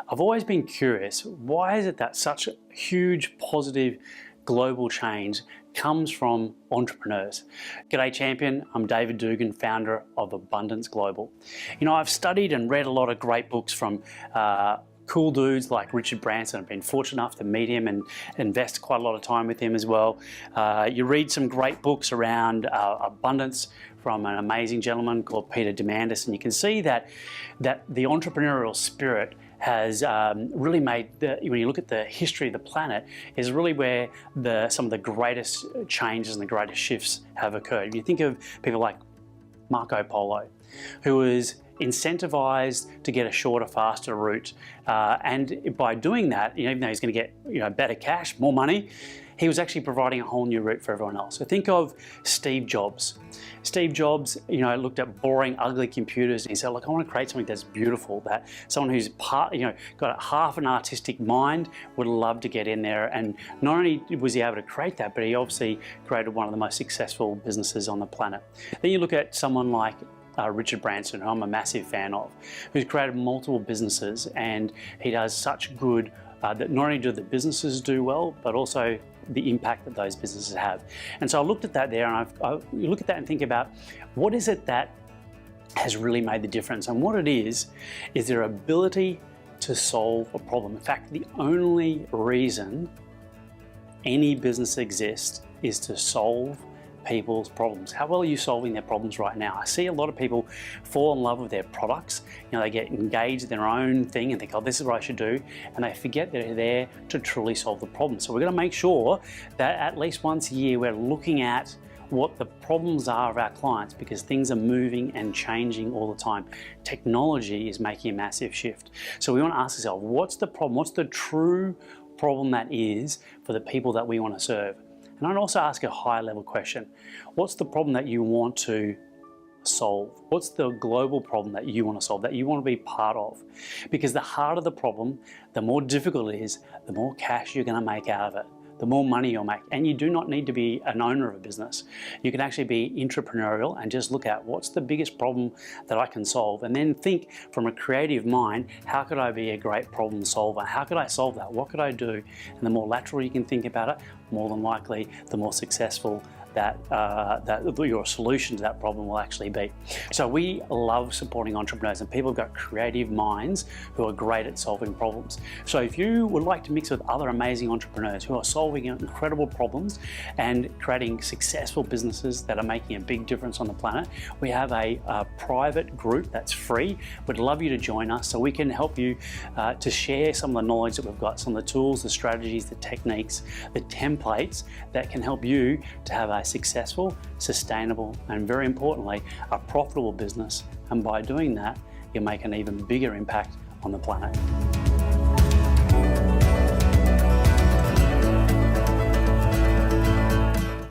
I've always been curious, why is it that such a huge positive global change comes from entrepreneurs? G'day champion, I'm David Dugan, founder of Abundance Global. You know, I've studied and read a lot of great books from cool dudes like Richard Branson. I've been fortunate enough to meet him and invest quite a lot of time with him as well. You read some great books around abundance from an amazing gentleman called Peter Diamandis, and you can see that the entrepreneurial spirit has really made, when you look at the history of the planet, is really where some of the greatest changes and the greatest shifts have occurred. If you think of people like Marco Polo, who was incentivized to get a shorter, faster route, and by doing that, even though he's going to get better cash, more money, he was actually providing a whole new route for everyone else. So think of Steve Jobs. Steve Jobs, looked at boring, ugly computers and he said, look, I want to create something that's beautiful, that someone who's got a half an artistic mind would love to get in there. And not only was he able to create that, but he obviously created one of the most successful businesses on the planet. Then you look at someone like Richard Branson, who I'm a massive fan of, who's created multiple businesses, and he does such good that not only do the businesses do well, but also the impact that those businesses have. And so I looked at that there, and you look at that and think about what is it that has really made the difference. And what it is their ability to solve a problem. In fact, the only reason any business exists is to solve people's problems. How well are you solving their problems right now? I see a lot of people fall in love with their products. They get engaged in their own thing and think, oh, this is what I should do, and they forget that they're there to truly solve the problem. So we're going to make sure that at least once a year we're looking at what the problems are of our clients, because things are moving and changing all the time. Technology is making a massive shift. So we want to ask ourselves, what's the problem? What's the true problem that is for the people that we want to serve? And I'd also ask a higher level question. What's the problem that you want to solve? What's the global problem that you want to solve, that you want to be part of? Because the harder the problem, the more difficult it is, the more cash you're going to make out of it, the more money you'll make. And you do not need to be an owner of a business. You can actually be entrepreneurial and just look at what's the biggest problem that I can solve, and then think from a creative mind, how could I be a great problem solver? How could I solve that? What could I do? And the more lateral you can think about it, more than likely, the more successful that your solution to that problem will actually be. So we love supporting entrepreneurs and people who've got creative minds who are great at solving problems. So if you would like to mix with other amazing entrepreneurs who are solving incredible problems and creating successful businesses that are making a big difference on the planet, we have a private group that's free. We'd love you to join us so we can help you to share some of the knowledge that we've got, some of the tools, the strategies, the techniques, the templates that can help you to have a successful, sustainable, and very importantly, a profitable business. And by doing that, you'll make an even bigger impact on the planet.